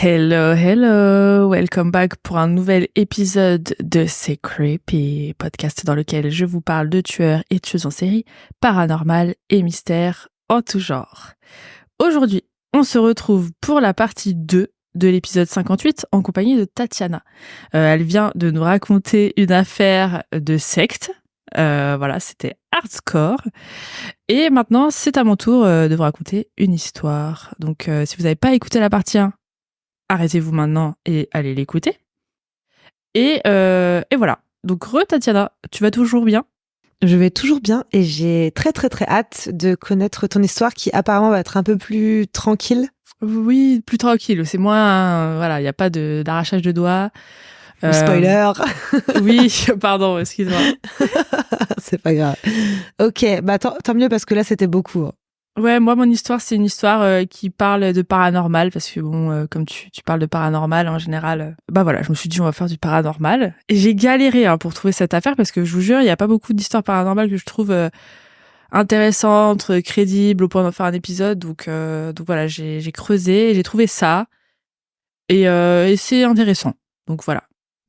Hello, hello, welcome back pour un nouvel épisode de C'est Creepy, podcast dans lequel je vous parle de tueurs et tueuses en série, paranormal et mystères en tout genre. Aujourd'hui, on se retrouve pour la partie 2 de l'épisode 58 en compagnie de Tatiana. Elle vient de nous raconter une affaire de secte. Voilà, c'était hardcore. Et maintenant, c'est à mon tour de vous raconter une histoire. Donc, si vous n'avez pas écouté la partie 1, arrêtez-vous maintenant et allez l'écouter. Et voilà. Donc, Tatiana, tu vas toujours bien ? Je vais toujours bien et j'ai très hâte de connaître ton histoire qui apparemment va être un peu plus tranquille. Oui, plus tranquille. C'est moins... voilà, il n'y a pas d'arrachage de doigts. Spoiler. Oui, pardon, excuse-moi. C'est pas grave. Ok, bah tant mieux parce que là, c'était beaucoup. Ouais, moi, mon histoire, c'est une histoire qui parle de paranormal parce que bon, comme tu parles de paranormal en général, bah voilà, je me suis dit on va faire du paranormal. Et j'ai galéré pour trouver cette affaire parce que je vous jure, il y a pas beaucoup d'histoires paranormales que je trouve intéressantes, crédibles au point d'en faire un épisode. Donc voilà, j'ai creusé, et j'ai trouvé ça et c'est intéressant. Donc voilà.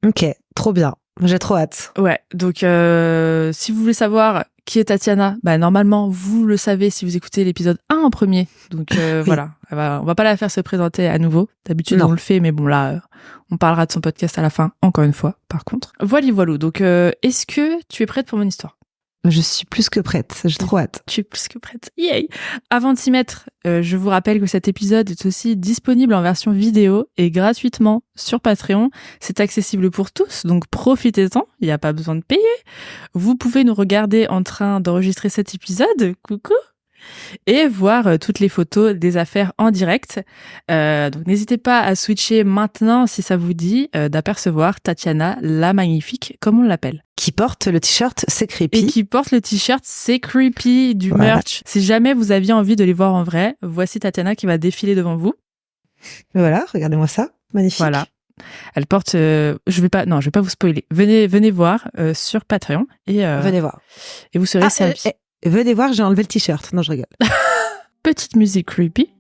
Ok, trop bien. J'ai trop hâte. Ouais, donc si vous voulez savoir qui est Tatiana, bah normalement vous le savez si vous écoutez l'épisode 1 en premier. Donc oui. Voilà, on va pas la faire se présenter à nouveau. D'habitude on le fait, mais bon là on parlera de son podcast à la fin, encore une fois par contre. Voilà. Donc est-ce que tu es prête pour mon histoire ? Je suis plus que prête, j'ai trop hâte. Je suis plus que prête. Yay ! Avant de s'y mettre, je vous rappelle que cet épisode est aussi disponible en version vidéo et gratuitement sur Patreon. C'est accessible pour tous, donc profitez-en, il n'y a pas besoin de payer. Vous pouvez nous regarder en train d'enregistrer cet épisode, coucou, et voir toutes les photos des affaires en direct. Donc n'hésitez pas à switcher maintenant si ça vous dit d'apercevoir Tatiana la magnifique, comme on l'appelle. Qui porte le t-shirt C'est Creepy. Et qui porte le t-shirt C'est Creepy du merch. Si jamais vous aviez envie de les voir en vrai, voici Tatiana qui va défiler devant vous. Voilà, regardez-moi ça, magnifique. Voilà. Elle porte. Je vais pas vous spoiler. Venez voir sur Patreon et venez voir. Et vous serez servis. Venez voir, j'ai enlevé le t-shirt. Non, je rigole. Petite musique creepy.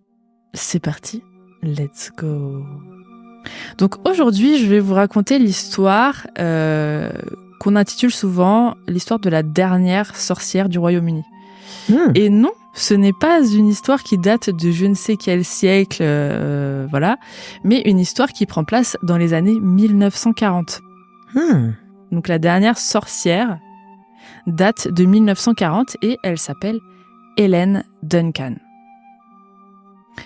C'est parti. Let's go. Donc aujourd'hui, je vais vous raconter l'histoire qu'on intitule souvent l'histoire de la dernière sorcière du Royaume-Uni. Et non, ce n'est pas une histoire qui date de je ne sais quel siècle, voilà, mais une histoire qui prend place dans les années 1940. Donc la dernière sorcière date de 1940 et elle s'appelle Helen Duncan.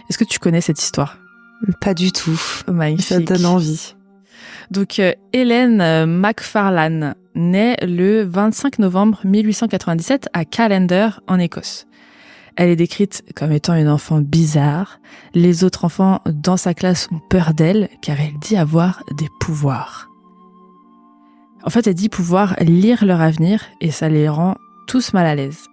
Est-ce que tu connais cette histoire ? Pas du tout. Magnifique. Ça donne envie. Donc Helen Macfarlane naît le 25 novembre 1897 à Callander, en Écosse. Elle est décrite comme étant une enfant bizarre. Les autres enfants dans sa classe ont peur d'elle car elle dit avoir des pouvoirs. En fait, elle dit pouvoir lire leur avenir et ça les rend tous mal à l'aise.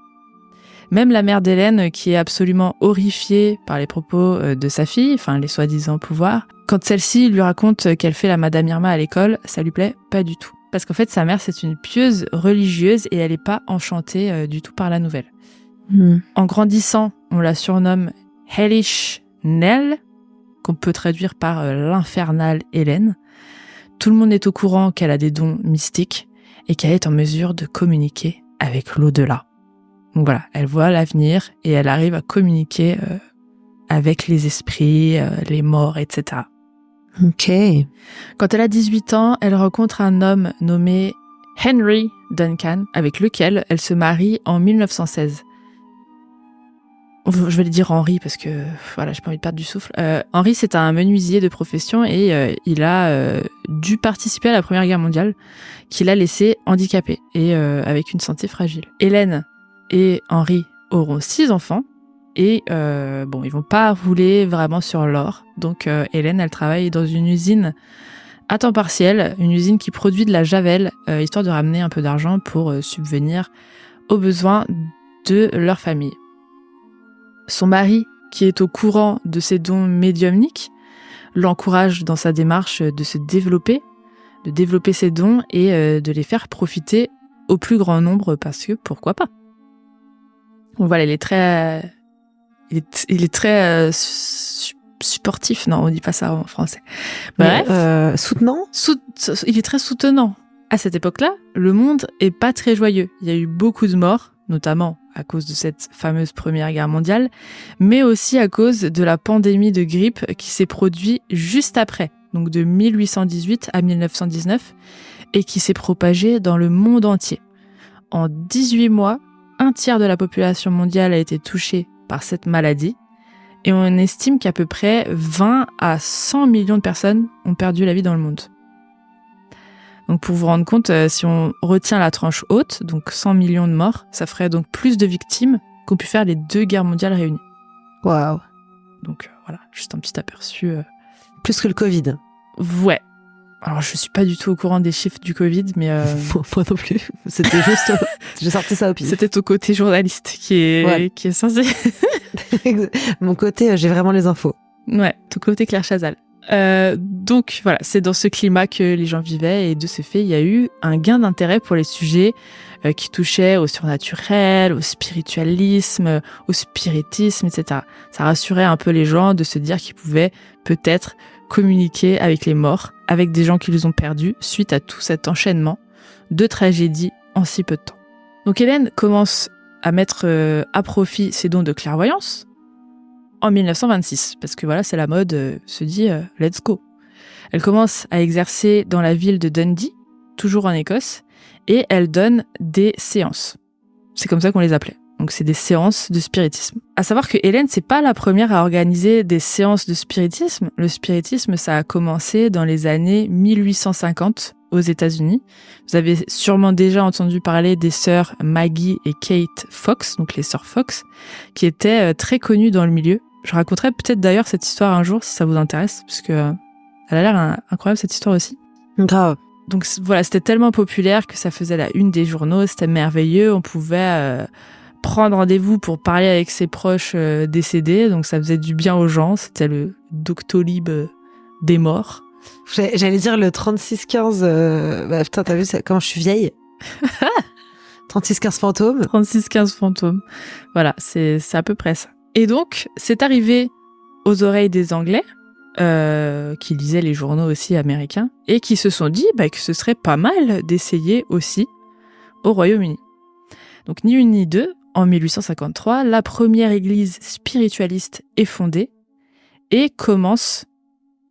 Même la mère d'Hélène, qui est absolument horrifiée par les propos de sa fille, enfin les soi-disant pouvoirs, quand celle-ci lui raconte qu'elle fait la Madame Irma à l'école, ça lui plaît pas du tout. Parce qu'en fait, sa mère, c'est une pieuse religieuse et elle est pas enchantée du tout par la nouvelle. En grandissant, on la surnomme Hellish Nell, qu'on peut traduire par l'infernale Hélène. Tout le monde est au courant qu'elle a des dons mystiques et qu'elle est en mesure de communiquer avec l'au-delà. Donc voilà, elle voit l'avenir et elle arrive à communiquer avec les esprits, les morts, etc. Ok. Quand elle a 18 ans, elle rencontre un homme nommé Henry Duncan, avec lequel elle se marie en 1916. Je vais le dire Henry parce que voilà, j'ai pas envie de perdre du souffle. Henry, c'est un menuisier de profession et il a dû participer à la Première Guerre mondiale, qui l'a laissé handicapé et avec une santé fragile. Hélène et Henry auront 6 enfants et ils vont pas rouler vraiment sur l'or. Donc Hélène, elle travaille dans une usine à temps partiel, une usine qui produit de la javel, histoire de ramener un peu d'argent pour subvenir aux besoins de leur famille. Son mari, qui est au courant de ses dons médiumniques, l'encourage dans sa démarche de se développer, de développer ses dons et de les faire profiter au plus grand nombre parce que pourquoi pas. Donc voilà, il est très sportif. Non, on dit pas ça en français. Bref. Soutenant. Il est très soutenant. À cette époque-là, le monde est pas très joyeux. Il y a eu beaucoup de morts, notamment à cause de cette fameuse Première Guerre mondiale, mais aussi à cause de la pandémie de grippe qui s'est produite juste après, donc de 1818 à 1919, et qui s'est propagée dans le monde entier. En 18 mois, un tiers de la population mondiale a été touchée par cette maladie, et on estime qu'à peu près 20 à 100 millions de personnes ont perdu la vie dans le monde. Donc pour vous rendre compte, si on retient la tranche haute, donc 100 millions de morts, ça ferait donc plus de victimes qu'ont pu faire les 2 guerres mondiales réunies. Waouh. Donc voilà, juste un petit aperçu. Plus que le Covid. Ouais. Alors je suis pas du tout au courant des chiffres du Covid, mais... Moi non plus. C'était juste... J'ai sorti ça au pif. C'était ton côté journaliste qui est censé... Mon côté, j'ai vraiment les infos. Ouais, ton côté Claire Chazal. Donc voilà, c'est dans ce climat que les gens vivaient, et de ce fait, il y a eu un gain d'intérêt pour les sujets qui touchaient au surnaturel, au spiritualisme, au spiritisme, etc. Ça rassurait un peu les gens de se dire qu'ils pouvaient peut-être communiquer avec les morts, avec des gens qu'ils ont perdus suite à tout cet enchaînement de tragédies en si peu de temps. Donc Hélène commence à mettre à profit ses dons de clairvoyance en 1926, parce que voilà, c'est la mode, se dit let's go. Elle commence à exercer dans la ville de Dundee, toujours en Écosse, et elle donne des séances. C'est comme ça qu'on les appelait. Donc c'est des séances de spiritisme. À savoir que Hélène, c'est pas la première à organiser des séances de spiritisme. Le spiritisme, ça a commencé dans les années 1850 aux États-Unis. Vous avez sûrement déjà entendu parler des sœurs Maggie et Kate Fox, donc les sœurs Fox, qui étaient très connues dans le milieu. Je raconterai peut-être d'ailleurs cette histoire un jour si ça vous intéresse, parce que elle a l'air incroyable cette histoire aussi. Grave. Donc voilà, c'était tellement populaire que ça faisait la une des journaux, c'était merveilleux, on pouvait prendre rendez-vous pour parler avec ses proches décédés, donc ça faisait du bien aux gens, c'était le Doctolib des morts. J'allais dire le 3615, putain, t'as vu comment je suis vieille. 3615 fantômes. 3615 fantômes. Voilà, c'est à peu près ça. Et donc, c'est arrivé aux oreilles des Anglais, qui lisaient les journaux aussi américains, et qui se sont dit que ce serait pas mal d'essayer aussi au Royaume-Uni. Donc, ni une ni deux, en 1853, la première église spiritualiste est fondée et commence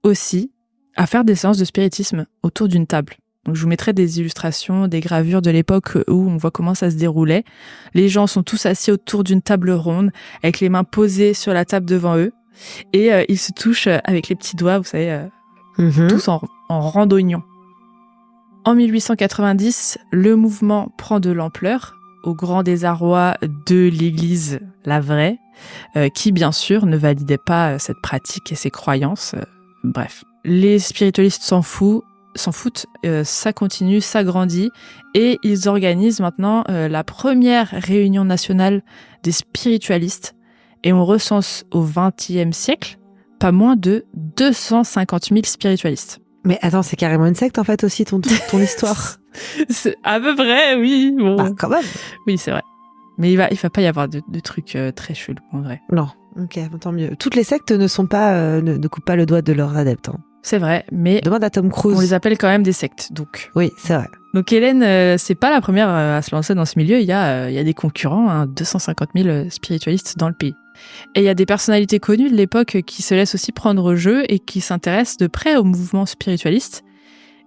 aussi à faire des séances de spiritisme autour d'une table. Donc, je vous mettrai des illustrations, des gravures de l'époque où on voit comment ça se déroulait. Les gens sont tous assis autour d'une table ronde, avec les mains posées sur la table devant eux, et ils se touchent avec les petits doigts, vous savez, tous en randonnion. En 1890, le mouvement prend de l'ampleur, au grand désarroi de l'Église, la vraie, qui bien sûr ne validait pas cette pratique et ces croyances. Bref, les spiritualistes s'en foutent, ça continue, ça grandit, et ils organisent maintenant la première réunion nationale des spiritualistes, et on recense au XXe siècle pas moins de 250 000 spiritualistes. Mais attends, c'est carrément une secte en fait aussi ton histoire. C'est à peu près, oui. Bon. Bah quand même. Oui, c'est vrai. Mais il va pas y avoir de trucs très chelous en vrai. Non. Ok, tant mieux. Toutes les sectes ne sont pas ne coupent pas le doigt de leurs adeptes. Hein. C'est vrai, mais demande à Tom Cruise. On les appelle quand même des sectes, donc. Oui, c'est vrai. Donc Hélène, c'est pas la première à se lancer dans ce milieu. Il y a des concurrents, 250 000 spiritualistes dans le pays. Et il y a des personnalités connues de l'époque qui se laissent aussi prendre au jeu et qui s'intéressent de près au mouvement spiritualiste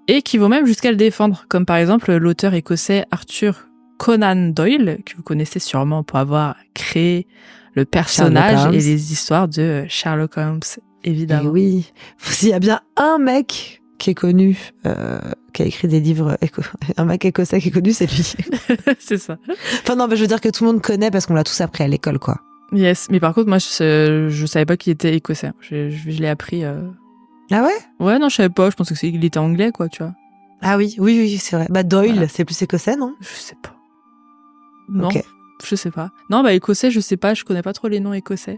et qui vont même jusqu'à le défendre, comme par exemple l'auteur écossais Arthur Conan Doyle, que vous connaissez sûrement pour avoir créé le personnage et les histoires de Sherlock Holmes, évidemment. Et oui, s'il y a bien un mec qui est connu, qui a écrit des livres, un mec écossais qui est connu, c'est lui. C'est ça. Enfin non, mais je veux dire que tout le monde connaît parce qu'on l'a tous appris à l'école, quoi. Yes, mais par contre, moi, je savais pas qu'il était écossais. Je l'ai appris. Ah ouais? Ouais, non, je savais pas. Je pensais qu'il était anglais, quoi, tu vois. Ah oui, c'est vrai. Bah Doyle, voilà. C'est plus écossais, non? Je sais pas. Non, okay. Je sais pas. Non, écossais, je sais pas. Je connais pas trop les noms écossais.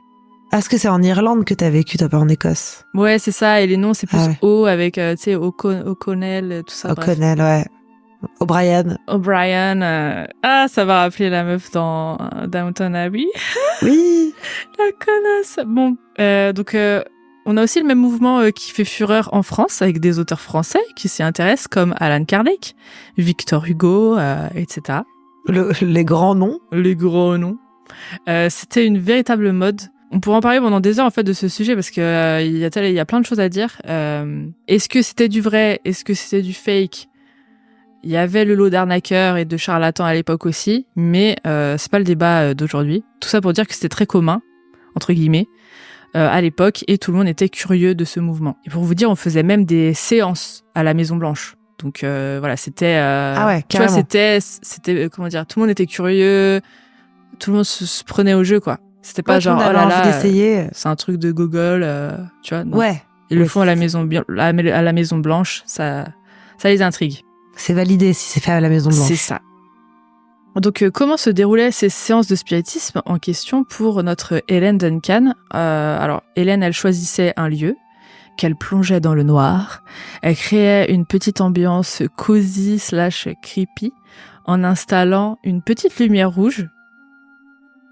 Est-ce que c'est en Irlande que t'as vécu, t'as pas en Écosse? Ouais, c'est ça. Et les noms, c'est plus O avec, tu sais, O'Connell, tout ça. O'Connell, bref. Ouais. O'Brien. Ça va rappeler la meuf dans Downton Abbey. Oui. La connasse. Bon, donc On a aussi le même mouvement qui fait fureur en France avec des auteurs français qui s'y intéressent comme Alan Kardec, Victor Hugo, etc. Les grands noms. Les gros noms. C'était une véritable mode. On pourrait en parler pendant des heures en fait de ce sujet parce que il y a plein de choses à dire. Est-ce que c'était du vrai? Est-ce que c'était du fake? Il y avait le lot d'arnaqueurs et de charlatans à l'époque aussi, mais c'est pas le débat d'aujourd'hui. Tout ça pour dire que c'était très commun, entre guillemets, à l'époque, et tout le monde était curieux de ce mouvement. Et pour vous dire, on faisait même des séances à la Maison Blanche. Donc voilà, c'était... Ah ouais, tu vois, carrément. c'était comment dire, tout le monde était curieux, tout le monde se prenait au jeu, quoi. C'était pas Ouais, genre, tout le oh monde là avait envie là, d'essayer. c'est un truc de gogol, tu vois. Non. Ouais. Ils le Mais font à la Maison Blanche, ça les intrigue. c'est validé si c'est fait à la Maison Blanche. C'est ça. Donc, comment se déroulaient ces séances de spiritisme en question pour notre Hélène Duncan? Alors, Hélène, elle choisissait un lieu qu'elle plongeait dans le noir. Elle créait une petite ambiance cosy / creepy en installant une petite lumière rouge.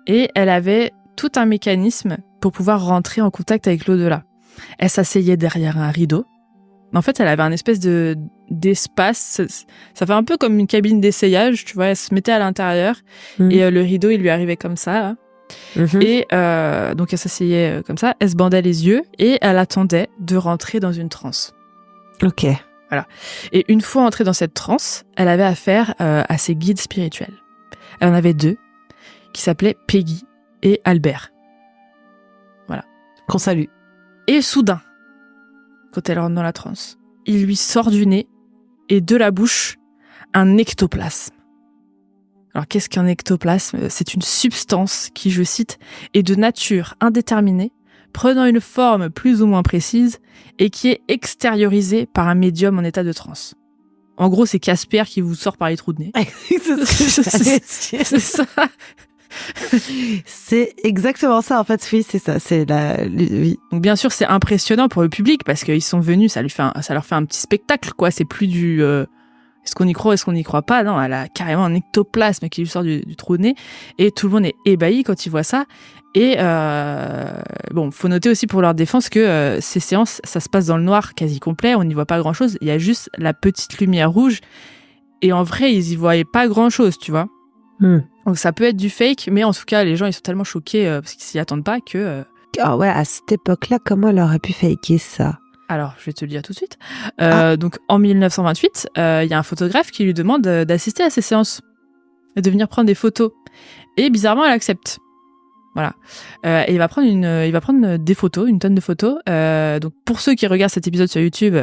Et elle avait tout un mécanisme pour pouvoir rentrer en contact avec l'au-delà. Elle s'asseyait derrière un rideau. En fait, elle avait un espèce d'espace. Ça fait un peu comme une cabine d'essayage, tu vois. Elle se mettait à l'intérieur et le rideau, il lui arrivait comme ça. Là. Et donc, elle s'asseyait comme ça. Elle se bandait les yeux et elle attendait de rentrer dans une transe. Ok. Voilà. Et une fois entrée dans cette transe, elle avait affaire à ses guides spirituels. Elle en avait 2 qui s'appelaient Peggy et Albert. Voilà. Qu'on salue. Et soudain, quand elle rentre dans la transe, il lui sort du nez et de la bouche un ectoplasme. Alors, qu'est-ce qu'un ectoplasme? C'est une substance qui, je cite, est de nature indéterminée, prenant une forme plus ou moins précise et qui est extériorisée par un médium en état de transe. En gros, c'est Casper qui vous sort par les trous de nez. C'est ça. C'est exactement ça, en fait. Oui, c'est ça. Oui. Donc, bien sûr, c'est impressionnant pour le public parce qu'ils sont venus, ça leur fait un petit spectacle, quoi. C'est plus du est-ce qu'on y croit, est-ce qu'on n'y croit pas? Non, elle a carrément un ectoplasme qui lui sort du trou de nez et tout le monde est ébahi quand il voit ça. Et bon, faut noter aussi pour leur défense que ces séances, ça se passe dans le noir quasi complet, on n'y voit pas grand-chose. Il y a juste la petite lumière rouge et en vrai, ils y voyaient pas grand-chose, tu vois. Donc ça peut être du fake, mais en tout cas, les gens ils sont tellement choqués parce qu'ils s'y attendent pas que. Ah ouais, à cette époque-là, comment elle aurait pu faker ça? Alors, je vais te le dire tout de suite. Donc, en 1928, il y a un photographe qui lui demande d'assister à ces séances et de venir prendre des photos. Et bizarrement, elle accepte. Voilà. Et il va prendre des photos, une tonne de photos. Donc, pour ceux qui regardent cet épisode sur YouTube,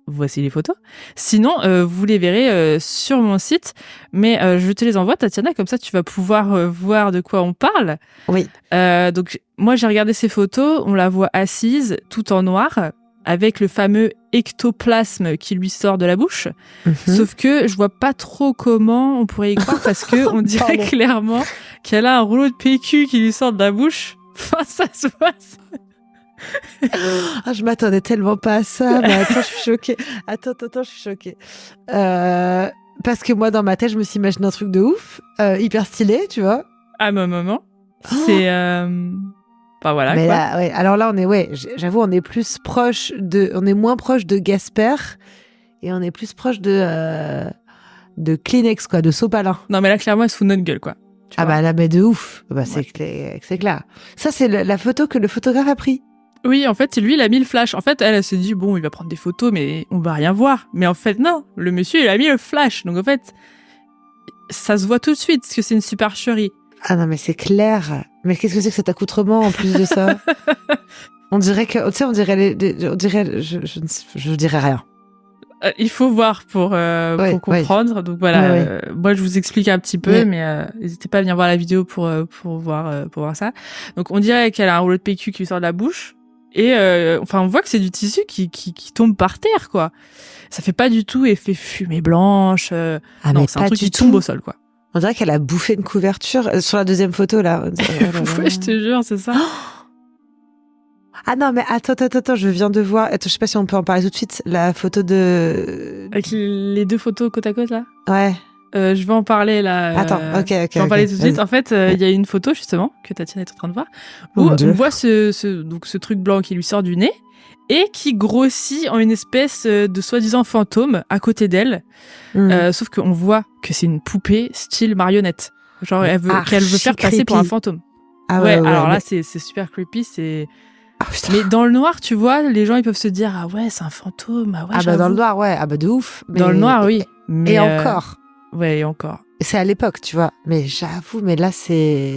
voici les photos. Sinon, vous les verrez sur mon site. Mais je te les envoie, Tatiana, comme ça tu vas pouvoir voir de quoi on parle. Oui. Donc, moi, j'ai regardé ces photos. On la voit assise, tout en noir, avec le fameux ectoplasme qui lui sort de la bouche. Sauf que je vois pas trop comment on pourrait y croire parce que on dirait clairement qu'elle a un rouleau de PQ qui lui sort de la bouche. Enfin, ça se passe. Ah, je m'attendais tellement pas à ça. Mais attends, je suis choquée. Attends, je suis choquée. Parce que moi, dans ma tête, je me suis imaginé un truc de ouf, hyper stylé, tu vois. À mon moment, c'est enfin voilà. Mais quoi. là, ouais. Alors là, j'avoue, on est moins proche de Gasper et on est plus proche de Kleenex, quoi, de sopalin. Non, mais là, clairement, elle se fout de notre gueule, quoi. Ah bah là, mais de ouf. Bah, c'est clair. Ça, c'est la photo que le photographe a pris. Oui, en fait, lui, il a mis le flash. En fait, elle s'est dit, bon, il va prendre des photos, mais on va rien voir. Mais en fait, non. Le monsieur, il a mis le flash. Donc, en fait, ça se voit tout de suite, parce que c'est une supercherie. Ah non, mais c'est clair. Mais qu'est-ce que c'est que cet accoutrement, en plus de ça? On dirait que, tu sais, je dirais rien. Il faut voir pour comprendre. Donc voilà, moi je vous explique un petit peu, mais n'hésitez pas à venir voir la vidéo pour voir ça. Donc on dirait qu'elle a un rouleau de PQ qui lui sort de la bouche et enfin on voit que c'est du tissu qui tombe par terre, quoi. Ça fait pas du tout effet fumée blanche. Non, c'est un truc qui tombe au sol, quoi. On dirait qu'elle a bouffé une couverture sur la deuxième photo là. Ouais, je te jure, c'est ça. Ah non, mais attends, je viens de voir. Attends, je sais pas si on peut en parler tout de suite. La photo de. Avec les deux photos côte à côte, là? Ouais. Je vais en parler là. Attends, ok. Je vais en parler tout de suite. Vas-y. En fait, il y a une photo justement que Tatiana est en train de voir où Oh mon on Dieu. voit ce truc blanc qui lui sort du nez et qui grossit en une espèce de soi-disant fantôme à côté d'elle. Sauf qu'on voit que c'est une poupée style marionnette. Genre, qu'elle veut faire passer pour un fantôme. Ah ouais, alors mais... là, c'est super creepy. Ah, putain. Mais dans le noir, tu vois, les gens ils peuvent se dire ah ouais, c'est un fantôme. Ah ouais, Ah bah dans j'avoue. le noir, ouais. Ah bah de ouf. Dans le noir, oui. Mais Et encore. Ouais, et encore. C'est à l'époque, tu vois. Mais j'avoue, mais là, c'est...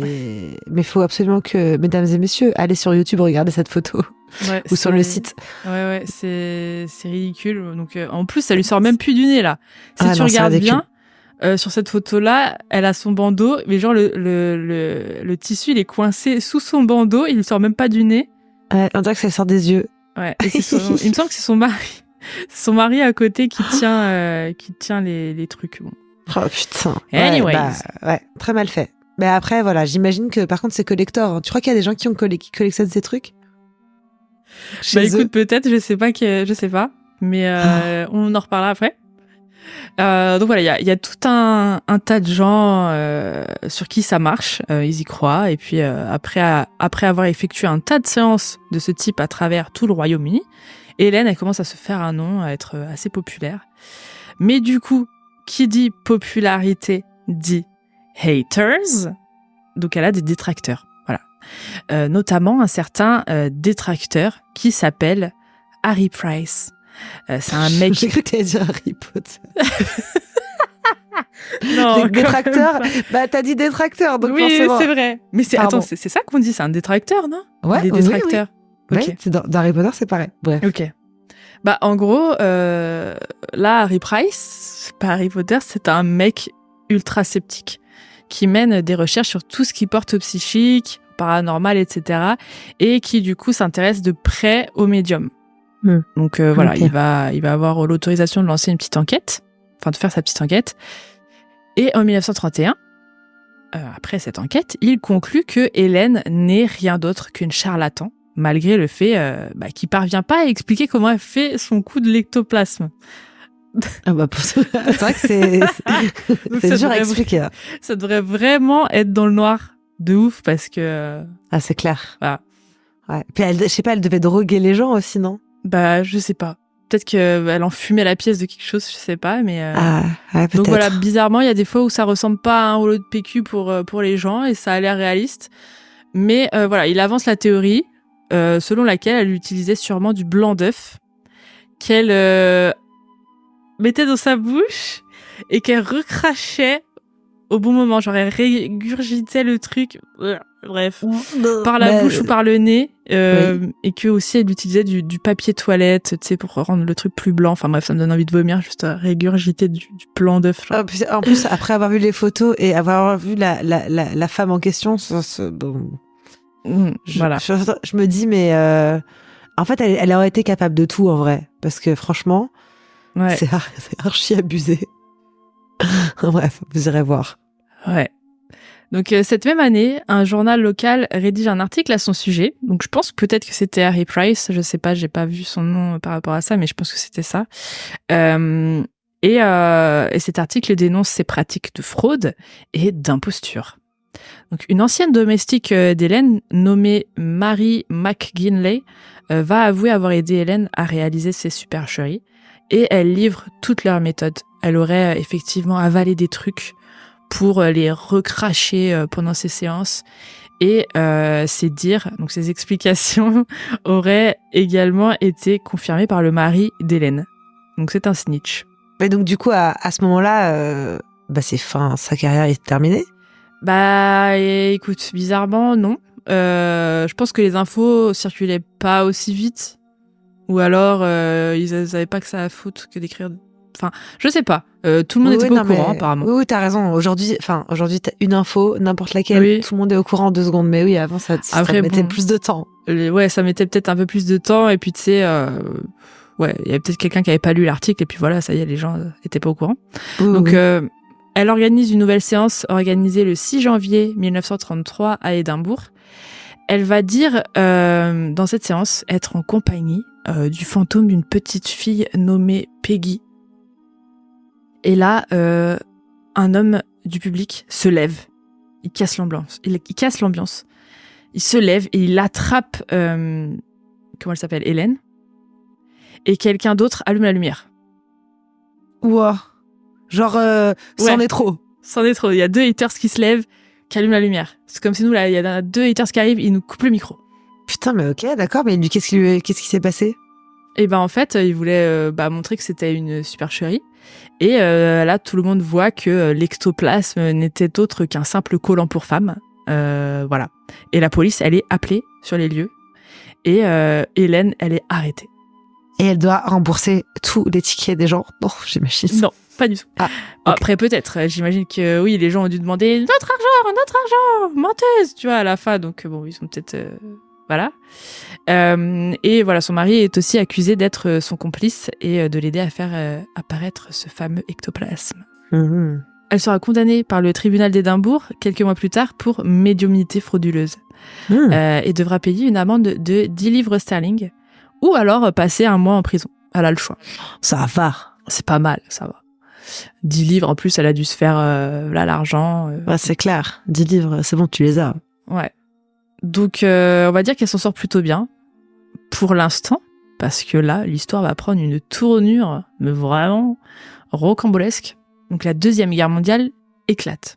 Mais il faut absolument que, mesdames et messieurs, allez sur YouTube, regardez cette photo. Ouais, Ou sur le site. Ouais, c'est ridicule. Donc, en plus, ça lui sort même plus du nez, là. Si tu regardes bien, sur cette photo-là, elle a son bandeau, mais genre, le tissu, il est coincé sous son bandeau, il lui sort même pas du nez. On dirait que ça sort des yeux. Ouais, et il me semble que c'est son mari. C'est son mari à côté qui tient les trucs. Bon. Oh putain. Anyways. Ouais, très mal fait. Mais après, voilà, j'imagine que par contre, c'est collector. Hein. Tu crois qu'il y a des gens qui collectionnent ces trucs écoute, peut-être, je sais pas. Mais on en reparlera après. Donc voilà, il y a tout un tas de gens sur qui ça marche, ils y croient. Et puis après avoir effectué un tas de séances de ce type à travers tout le Royaume-Uni, Hélène, elle commence à se faire un nom, à être assez populaire. Mais du coup, qui dit popularité dit haters. Donc elle a des détracteurs, voilà. Notamment un certain détracteur qui s'appelle Harry Price. C'est un mec. J'ai cru que t'allais dire Harry Potter. Non, des détracteurs. Bah t'as dit détracteur, donc oui, forcément. c'est vrai. Mais attends, c'est ça qu'on dit, c'est un détracteur, non? Ouais, des détracteurs. Oui. Ok. Ouais, c'est dans Harry Potter, c'est pareil. Bref. Ok. Bah en gros, là Harry Price, pas Harry Potter, c'est un mec ultra sceptique qui mène des recherches sur tout ce qui porte au psychique, au paranormal, etc. et qui du coup s'intéresse de près aux médiums. Donc voilà, Ok. il va avoir l'autorisation de lancer une petite enquête, enfin de faire sa petite enquête. Et en 1931, après cette enquête, il conclut que Hélène n'est rien d'autre qu'une charlatan, malgré le fait qu'il parvient pas à expliquer comment elle fait son coup de l'ectoplasme. Ah bah c'est vrai que c'est dur à expliquer. Hein. Ça devrait vraiment être dans le noir de ouf parce que Ah c'est clair. Voilà. Ouais. Puis je sais pas, elle devait droguer les gens aussi, non? Bah je sais pas. Peut-être qu'elle en fumait la pièce de quelque chose, je sais pas, mais ouais, peut-être. donc voilà, bizarrement, il y a des fois où ça ressemble pas à un rouleau de PQ pour les gens et ça a l'air réaliste. Mais voilà, il avance la théorie selon laquelle elle utilisait sûrement du blanc d'œuf qu'elle mettait dans sa bouche et qu'elle recrachait au bon moment, genre elle régurgitait le truc, bref, par la bouche ou par le nez, oui. Et que aussi elle utilisait du papier toilette, tu sais, pour rendre le truc plus blanc. Enfin bref, ça me donne envie de vomir juste à régurgiter du blanc d'œuf. En plus, après avoir vu les photos et avoir vu la femme en question, bon, voilà. Je me dis, mais en fait, elle aurait été capable de tout en vrai, parce que franchement, ouais. c'est archi abusé. Bref, vous irez voir. Ouais. Donc cette même année, un journal local rédige un article à son sujet. Donc je pense peut-être que c'était Harry Price, je sais pas, j'ai pas vu son nom par rapport à ça, mais je pense que c'était ça. Et cet article dénonce ses pratiques de fraude et d'imposture. Donc une ancienne domestique d'Hélène, nommée Mary McGinley, va avouer avoir aidé Hélène à réaliser ses supercheries et elle livre toutes leurs méthodes. Elle aurait effectivement avalé des trucs pour les recracher pendant ses séances. Et ces dires, donc ces explications, auraient également été confirmées par le mari d'Hélène. Donc c'est un snitch. Et donc du coup, à ce moment-là, c'est fin, sa carrière est terminée. Bah écoute, bizarrement, non. Je pense que les infos circulaient pas aussi vite. Ou alors, ils avaient pas que ça à foutre que d'écrire... Enfin, je sais pas. Tout le monde était pas au courant, apparemment. Oui, t'as raison. Aujourd'hui, t'as une info, n'importe laquelle, oui. Tout le monde est au courant en 2 secondes. Mais oui, avant, ça mettait plus de temps. Ouais, ça mettait peut-être un peu plus de temps. Et puis, tu sais, ouais, il y avait peut-être quelqu'un qui avait pas lu l'article. Et puis voilà, ça y est, les gens étaient pas au courant. Oui, donc, oui. Elle organise une nouvelle séance organisée le 6 janvier 1933 à Édimbourg. Elle va dire, dans cette séance, être en compagnie du fantôme d'une petite fille nommée Peggy. Et là, un homme du public se lève. Il casse l'ambiance. Il casse l'ambiance. Il se lève et il attrape, comment elle s'appelle, Hélène. Et quelqu'un d'autre allume la lumière. Ouah. Genre, c'en est trop. C'en est trop. Il y a 2 haters qui se lèvent, qui allument la lumière. C'est comme si nous, là, il y a 2 haters qui arrivent, ils nous coupent le micro. Putain, mais ok, d'accord, mais lui, qu'est-ce qui s'est passé? Et ben en fait, il voulait montrer que c'était une supercherie. Et là, tout le monde voit que l'ectoplasme n'était autre qu'un simple collant pour femmes. Voilà. Et la police, elle est appelée sur les lieux. Et Hélène, elle est arrêtée. Et elle doit rembourser tous les tickets des gens? Non, j'imagine. Non, pas du tout. Ah, okay. Après, peut-être. J'imagine que oui, les gens ont dû demander notre argent, menteuse, tu vois, à la fin. Donc bon, ils sont peut-être... Voilà. Et voilà, son mari est aussi accusé d'être son complice et de l'aider à faire apparaître ce fameux ectoplasme. Mmh. Elle sera condamnée par le tribunal d'Édimbourg quelques mois plus tard pour médiumnité frauduleuse et devra payer une amende de 10 livres sterling ou alors passer 1 mois en prison. Elle a le choix. Ça va. C'est pas mal, ça va. 10 livres, en plus, elle a dû se faire là l'argent. Ouais, c'est clair. 10 livres, c'est bon, tu les as. Ouais. Donc, on va dire qu'elle s'en sort plutôt bien, pour l'instant, parce que là, l'histoire va prendre une tournure, mais vraiment rocambolesque. Donc, la Deuxième Guerre mondiale éclate.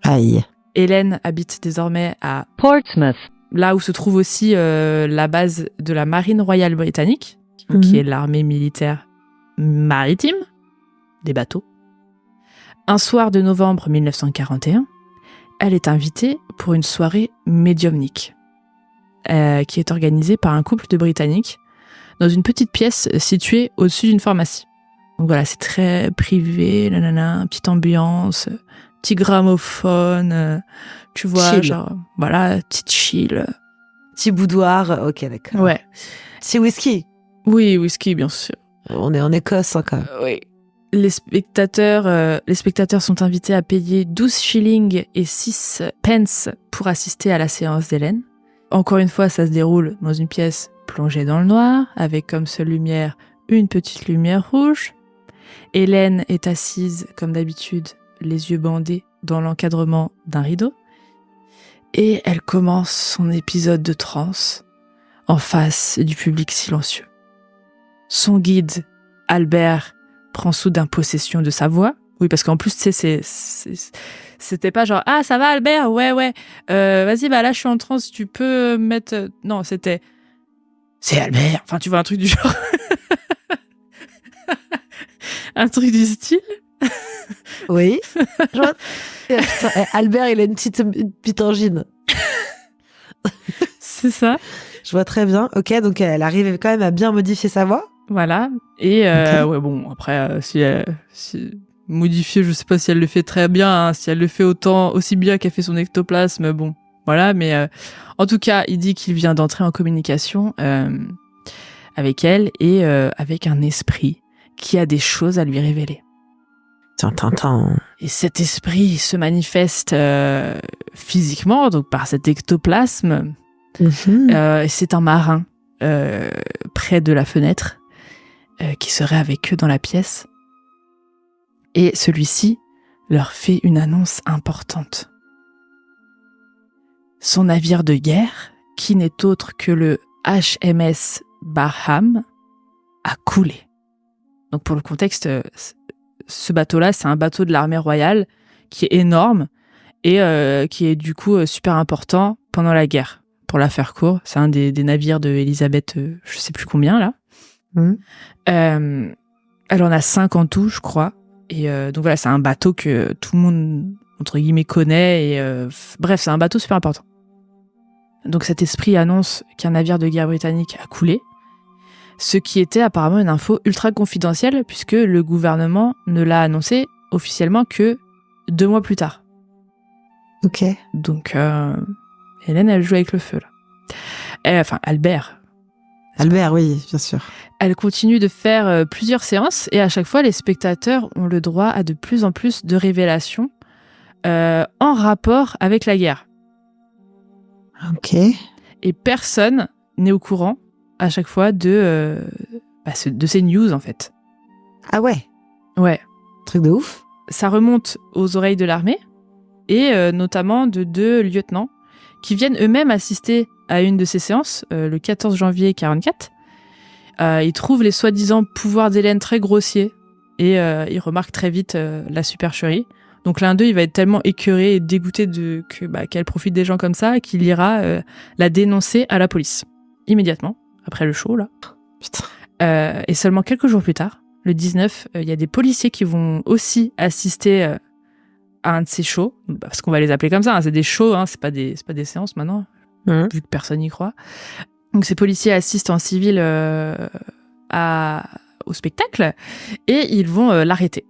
Aïe. Hélène habite désormais à Portsmouth, là où se trouve aussi la base de la Marine royale britannique, qui est l'armée militaire maritime, des bateaux. Un soir de novembre 1941, elle est invitée pour une soirée médiumnique qui est organisée par un couple de Britanniques dans une petite pièce située au-dessus d'une pharmacie. Donc voilà, c'est très privé, petite ambiance, petit gramophone, tu vois, chill. genre, voilà, petite chill. Petit boudoir, ok, d'accord. Ouais. Petit whisky. Oui, whisky, bien sûr. On est en Écosse, hein, quand même. Oui. Les spectateurs sont invités à payer 12 shillings et 6 pence pour assister à la séance d'Hélène. Encore une fois, ça se déroule dans une pièce plongée dans le noir, avec comme seule lumière une petite lumière rouge. Hélène est assise, comme d'habitude, les yeux bandés, dans l'encadrement d'un rideau. Et elle commence son épisode de transe en face du public silencieux. Son guide, Albert, prend soudain possession de sa voix. Oui, parce qu'en plus, tu sais, c'était pas genre « Ah, ça va Albert? Ouais. Vas-y, bah là, je suis en transe, tu peux mettre... » Non, c'était « C'est Albert !» Enfin, tu vois, un truc du genre... un truc du style. Oui. Genre, Albert, il a une petite angine. C'est ça. Je vois très bien. Ok, donc elle arrive quand même à bien modifier sa voix. Voilà. Et Okay. ouais, bon, après, si modifier, je sais pas si elle le fait très bien, hein, si elle le fait aussi bien qu'elle fait son ectoplasme, bon, voilà. Mais en tout cas, il dit qu'il vient d'entrer en communication avec elle et avec un esprit qui a des choses à lui révéler. Tintin. Et cet esprit se manifeste physiquement, donc par cet ectoplasme. C'est un marin près de la fenêtre qui serait avec eux dans la pièce. Et celui-ci leur fait une annonce importante. Son navire de guerre, qui n'est autre que le HMS Barham, a coulé. Donc pour le contexte, ce bateau-là, c'est un bateau de l'armée royale qui est énorme et qui est du coup super important pendant la guerre. Pour la faire court, c'est un des navires de Elisabeth, je sais plus combien là. Elle en a 5 en tout, je crois. Et donc voilà, c'est un bateau que tout le monde, entre guillemets, connaît. Et bref, c'est un bateau super important. Donc cet esprit annonce qu'un navire de guerre britannique a coulé. Ce qui était apparemment une info ultra confidentielle, puisque le gouvernement ne l'a annoncé officiellement que 2 mois plus tard. Ok. Donc, Hélène, elle joue avec le feu, là. Enfin, Albert, oui, bien sûr. Elle continue de faire plusieurs séances et à chaque fois, les spectateurs ont le droit à de plus en plus de révélations en rapport avec la guerre. Ok. Et personne n'est au courant à chaque fois de ces news, en fait. Ah ouais. Ouais. Truc de ouf. ça remonte aux oreilles de l'armée et notamment de 2 lieutenants qui viennent eux-mêmes assister à une de ces séances le 14 janvier 1944. Ils trouvent les soi-disant pouvoirs d'Hélène très grossiers et ils remarquent très vite la supercherie. Donc l'un d'eux, il va être tellement écœuré et dégoûté qu'elle profite des gens comme ça qu'il ira la dénoncer à la police. Immédiatement, après le show, là. Putain. Et seulement quelques jours plus tard, le 19, il y a des policiers qui vont aussi assister à un de ces shows, parce qu'on va les appeler comme ça, hein, c'est des shows, hein, c'est pas des séances maintenant, vu que personne n'y croit. Donc ces policiers assistent en civil au spectacle et ils vont l'arrêter.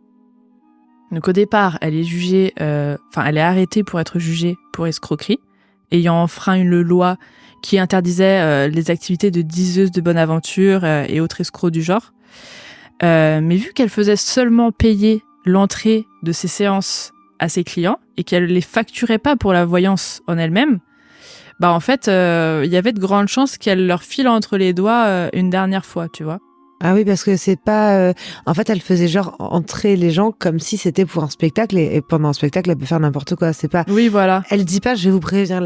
Donc au départ, elle est arrêtée pour être jugée pour escroquerie, ayant enfreint une loi qui interdisait les activités de diseuses de bonne aventure et autres escrocs du genre. Mais vu qu'elle faisait seulement payer l'entrée de ces séances à ses clients et qu'elle les facturait pas pour la voyance en elle-même, en fait, il y avait de grandes chances qu'elle leur file entre les doigts une dernière fois, tu vois. Ah oui, parce que c'est pas... En fait, elle faisait genre entrer les gens comme si c'était pour un spectacle et pendant un spectacle, elle peut faire n'importe quoi. C'est pas... Oui, voilà. Elle dit pas, je vais vous prédire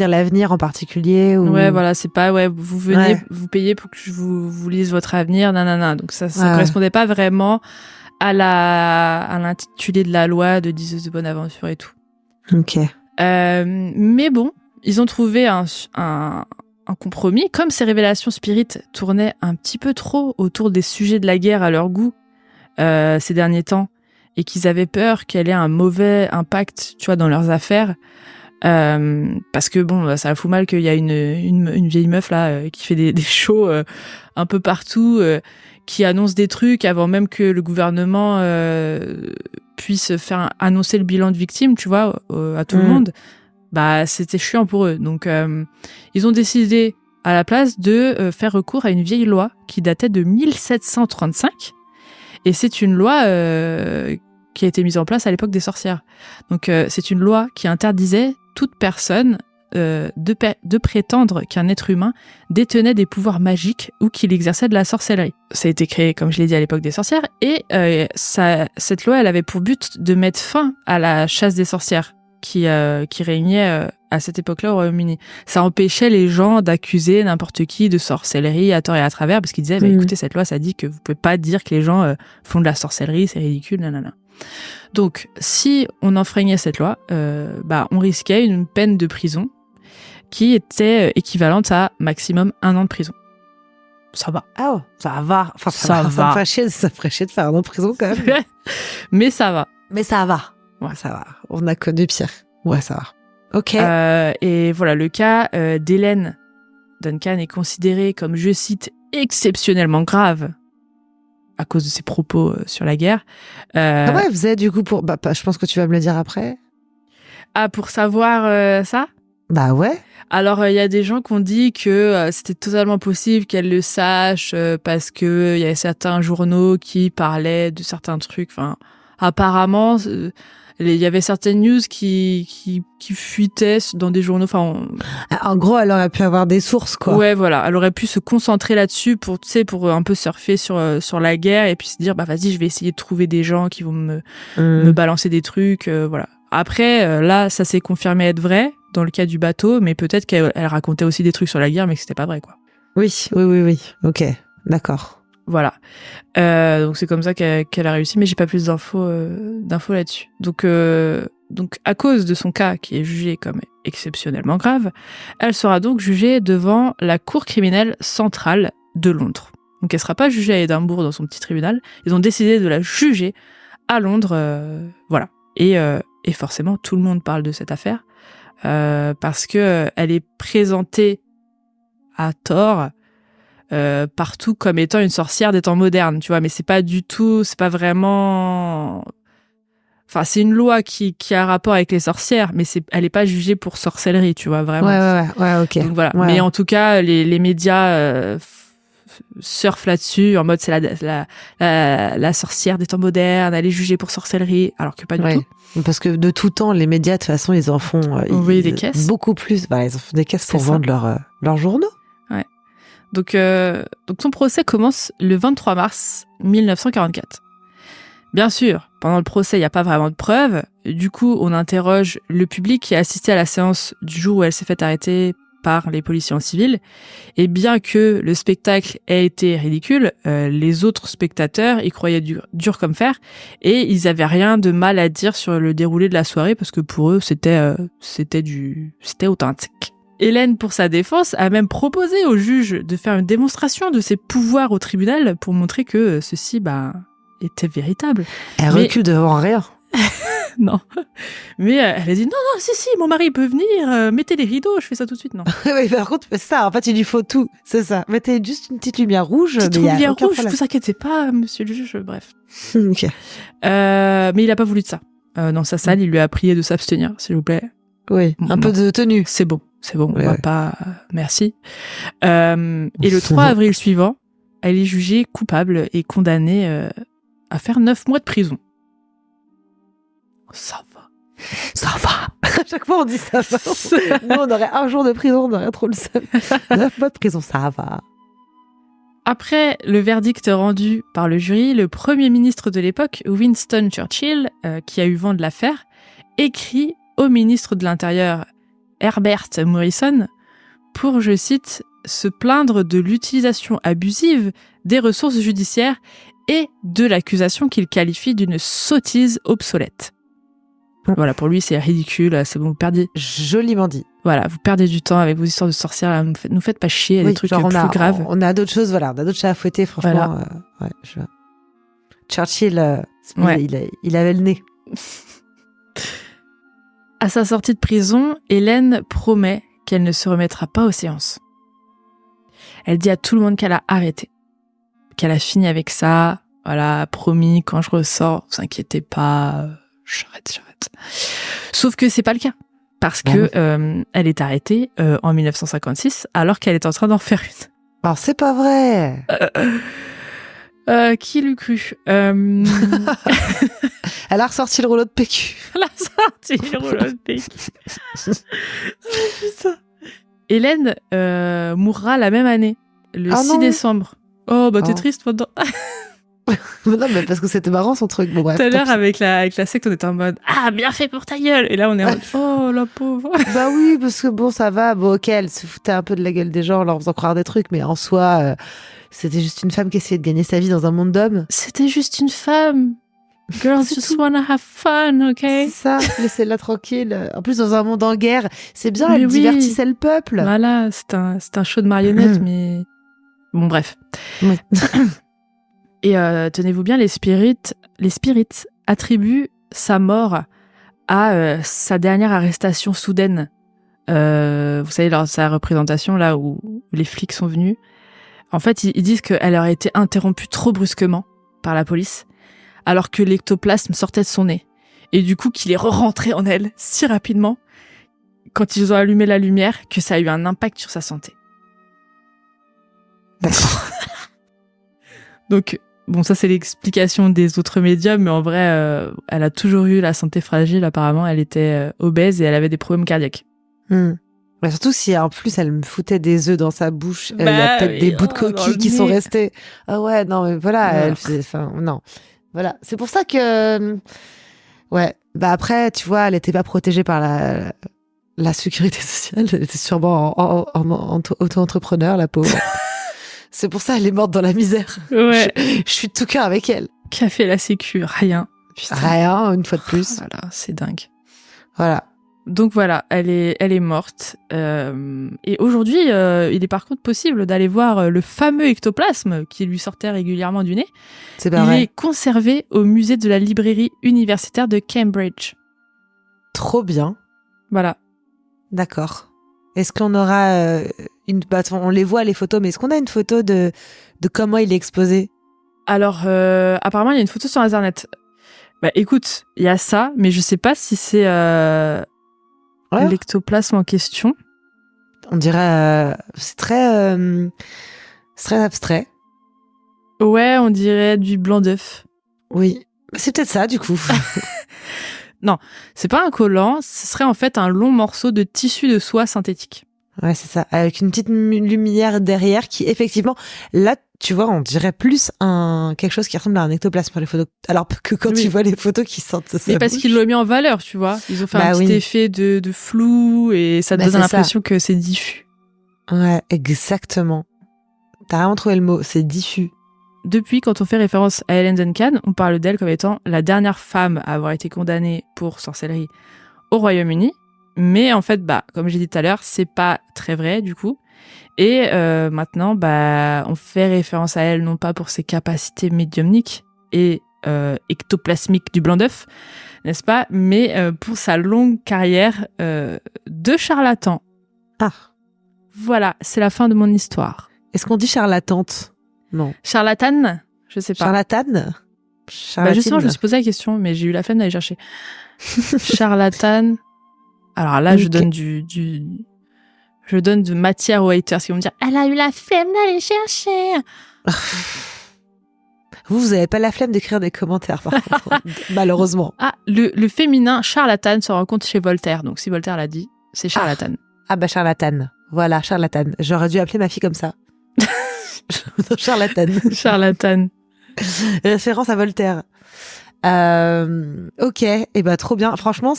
l'avenir en particulier ou... Ouais, voilà, c'est pas, vous venez, vous payez pour que je vous lise votre avenir, nanana. Donc ça correspondait pas vraiment à l'intitulé de la loi de diseuse de bonne aventure et tout. Ok. Mais bon, ils ont trouvé un compromis. Comme ces révélations spirites tournaient un petit peu trop autour des sujets de la guerre à leur goût ces derniers temps, et qu'ils avaient peur qu'elle ait un mauvais impact, tu vois, dans leurs affaires, parce que bon, ça fout mal qu'il y a une vieille meuf là qui fait des shows un peu partout, qui annonce des trucs avant même que le gouvernement puisse faire annoncer le bilan de victimes, tu vois, à tout le monde. C'était chiant pour eux. Donc, ils ont décidé, à la place, de faire recours à une vieille loi qui datait de 1735. Et c'est une loi qui a été mise en place à l'époque des sorcières. Donc, c'est une loi qui interdisait toute personne de prétendre qu'un être humain détenait des pouvoirs magiques ou qu'il exerçait de la sorcellerie. Ça a été créé, comme je l'ai dit, à l'époque des sorcières. Et cette loi, elle avait pour but de mettre fin à la chasse des sorcières qui régnait à cette époque-là au Royaume-Uni. Ça empêchait les gens d'accuser n'importe qui de sorcellerie à tort et à travers, parce qu'ils disaient, écoutez, cette loi, ça dit que vous pouvez pas dire que les gens font de la sorcellerie, c'est ridicule, nanana. Donc, si on enfreignait cette loi, on risquait une peine de prison qui était équivalente à maximum 1 an de prison. Ça va. Ah oh, ça va. Enfin, ça va. Ça me ferait chier de faire 1 an de prison quand même. Mais ça va. Mais ça va. Ouais, ça va. On a connu pire. Ouais, ça va. Ok. Et voilà, le cas d'Hélène Duncan est considéré comme, je cite, exceptionnellement grave à cause de ses propos sur la guerre. Comment elle faisait du coup pour... je pense que tu vas me le dire après. Ah, pour savoir ça ? Bah ouais. Alors, il y a des gens qui ont dit que c'était totalement possible qu'elle le sache parce que il y avait certains journaux qui parlaient de certains trucs. Enfin, apparemment... il y avait certaines news qui fuitaient dans des journaux. Enfin, en gros, elle aurait pu avoir des sources, quoi. Ouais, voilà. Elle aurait pu se concentrer là-dessus pour un peu surfer sur la guerre et puis se dire, vas-y, je vais essayer de trouver des gens qui vont me balancer des trucs, voilà. Après, là, ça s'est confirmé être vrai dans le cas du bateau, mais peut-être qu'elle racontait aussi des trucs sur la guerre, mais que c'était pas vrai, quoi. Oui. Ok, d'accord. Voilà. Donc c'est comme ça qu'elle a réussi, mais j'ai pas plus d'infos là-dessus. Donc à cause de son cas qui est jugé comme exceptionnellement grave, elle sera donc jugée devant la cour criminelle centrale de Londres. Donc elle sera pas jugée à Édimbourg dans son petit tribunal. Ils ont décidé de la juger à Londres, voilà. Et forcément tout le monde parle de cette affaire parce que elle est présentée à tort. Partout comme étant une sorcière des temps modernes, tu vois, mais c'est pas vraiment... Enfin, c'est une loi qui a rapport avec les sorcières, mais elle est pas jugée pour sorcellerie, tu vois, vraiment. Ouais, ok. Donc voilà. Ouais. Mais en tout cas, les médias surfent là-dessus, en mode c'est la sorcière des temps modernes, elle est jugée pour sorcellerie, alors que pas du tout. Parce que de tout temps, les médias, de toute façon, ils en font des caisses. Beaucoup plus. Ils en font des caisses pour vendre leurs journaux. Ouais. Donc son procès commence le 23 mars 1944. Bien sûr, pendant le procès, il n'y a pas vraiment de preuves. Du coup, on interroge le public qui a assisté à la séance du jour où elle s'est fait arrêter par les policiers en civil. Et bien que le spectacle ait été ridicule, les autres spectateurs y croyaient dur comme fer et ils avaient rien de mal à dire sur le déroulé de la soirée parce que pour eux, c'était authentique. Hélène, pour sa défense, a même proposé au juge de faire une démonstration de ses pouvoirs au tribunal pour montrer que ceci, était véritable. Elle recule devant rien. Non. Mais elle a dit non, si, mon mari peut venir, mettez les rideaux, je fais ça tout de suite, non. Oui, par contre, c'est ça, en fait, il lui faut tout, c'est ça. Mettez juste une petite lumière rouge. Petite lumière rouge, vous inquiétez pas, monsieur le juge, bref. Ok. Mais il a pas voulu de ça. Dans sa salle, il lui a prié de s'abstenir, s'il vous plaît. Oui, un peu de tenue. C'est bon, ouais, on va pas... Merci. Et le 3 avril suivant, elle est jugée coupable et condamnée à faire 9 mois de prison. Ça va. À chaque fois, on dit ça va. Nous, on aurait un jour de prison, on aurait trop le seum. 9 mois de prison, ça va. Après le verdict rendu par le jury, le premier ministre de l'époque, Winston Churchill, qui a eu vent de l'affaire, écrit au ministre de l'Intérieur, Herbert Morrison, pour, je cite, se plaindre de l'utilisation abusive des ressources judiciaires et de l'accusation qu'il qualifie d'une sottise obsolète. Voilà, pour lui, c'est ridicule, c'est bon, vous perdez... Joliment dit. Voilà, vous perdez du temps avec vos histoires de sorcières, là, nous faites pas chier, il y a des trucs plus graves. On a d'autres choses, voilà, on a d'autres chats à fouetter, franchement. Voilà. Churchill, il avait le nez. À sa sortie de prison, Hélène promet qu'elle ne se remettra pas aux séances. Elle dit à tout le monde qu'elle a arrêté, qu'elle a fini avec ça, voilà, promis, quand je ressors, vous inquiétez pas, j'arrête. Sauf que c'est pas le cas. Parce que elle est arrêtée en 1956 alors qu'elle est en train d'en faire une. Alors c'est pas vrai. Qui l'eût cru Elle a ressorti le rouleau de PQ. Elle a sorti le rouleau de PQ. Putain. Hélène mourra la même année, le 6 décembre. Oh, t'es triste pendant. Non, mais parce que c'était marrant son truc. Bon, bref. Tout à l'heure, avec la secte, on était en mode ah, bien fait pour ta gueule. Et là, on est en mode oh, la pauvre. Bah oui, parce que bon, ça va. Bon, ok, elle se foutait un peu de la gueule des gens en leur faisant croire des trucs, mais en soi, c'était juste une femme qui essayait de gagner sa vie dans un monde d'hommes. C'était juste une femme. Girls just wanna have fun, ok? C'est ça, laissez-la tranquille. En plus, dans un monde en guerre, c'est bien, elle divertissait le peuple. Voilà, c'est un show de marionnettes, mais... Bon, bref. Ouais. Et tenez-vous bien, les spirits attribuent sa mort à sa dernière arrestation soudaine. Vous savez, lors de sa représentation, là où les flics sont venus. En fait, ils disent qu'elle aurait été interrompue trop brusquement par la police, alors que l'ectoplasme sortait de son nez. Et du coup, qu'il est re-rentré en elle si rapidement, quand ils ont allumé la lumière, que ça a eu un impact sur sa santé. D'accord. Donc, bon, ça c'est l'explication des autres médias, mais en vrai, elle a toujours eu la santé fragile, apparemment. Elle était obèse et elle avait des problèmes cardiaques. Mais surtout si en plus elle me foutait des œufs dans sa bouche, il y a peut-être des bouts de coquilles qui sont restés. Ah ouais, non, mais voilà, elle faisait... Enfin, non. Voilà, c'est pour ça que... Ouais, bah après, tu vois, elle était pas protégée par la sécurité sociale. Elle était sûrement en auto-entrepreneur, la pauvre. C'est pour ça elle est morte dans la misère. Ouais. Je suis de tout cœur avec elle. Qu'a fait la sécu? Rien. Putain. Rien, une fois de plus. Voilà, c'est dingue. Voilà. Donc voilà, elle est morte. Et aujourd'hui, il est par contre possible d'aller voir le fameux ectoplasme qui lui sortait régulièrement du nez. C'est pas vrai. Il est conservé au musée de la librairie universitaire de Cambridge. Trop bien. Voilà. D'accord. Est-ce qu'on aura on les voit les photos, mais est-ce qu'on a une photo de comment il est exposé? Alors, apparemment, il y a une photo sur Internet. Bah, écoute, il y a ça, mais je sais pas si c'est l'ectoplasme en question. On dirait, c'est très abstrait. Ouais, on dirait du blanc d'œuf. Oui, c'est peut-être ça, du coup. Non, c'est pas un collant, ce serait en fait un long morceau de tissu de soie synthétique. Ouais, c'est ça. Avec une petite lumière derrière qui, effectivement, là, tu vois, on dirait plus quelque chose qui ressemble à un ectoplasme sur les photos. Alors que quand tu vois les photos qui sortent de sa Mais parce bouche. qu'ils l'ont mis en valeur, tu vois. Ils ont fait un petit effet de flou et ça te donne l'impression que c'est diffus. Ouais, exactement. T'as vraiment trouvé le mot, c'est diffus. Depuis, quand on fait référence à Helen Duncan, on parle d'elle comme étant la dernière femme à avoir été condamnée pour sorcellerie au Royaume-Uni. Mais en fait, comme j'ai dit tout à l'heure, c'est pas très vrai du coup. Et maintenant, on fait référence à elle non pas pour ses capacités médiumniques et ectoplasmiques du blanc d'œuf, n'est-ce pas, mais pour sa longue carrière de charlatan. Ah. Voilà, c'est la fin de mon histoire. Est-ce qu'on dit charlatante ? Non. Charlatane ? Je sais pas. Charlatane ? Justement, je me suis posé la question, mais j'ai eu la flemme d'aller chercher. Charlatane. Alors là, je donne je donne de matière aux haters qui vont me dire « Elle a eu la flemme d'aller chercher !» Vous avez pas la flemme d'écrire des commentaires, par contre, malheureusement. Ah, le féminin charlatane se rencontre chez Voltaire. Donc, si Voltaire l'a dit, c'est charlatane. Charlatane. Voilà, charlatane. J'aurais dû appeler ma fille comme ça. Charlatane. Charlatane. Référence à Voltaire. Ok, et trop bien. Franchement,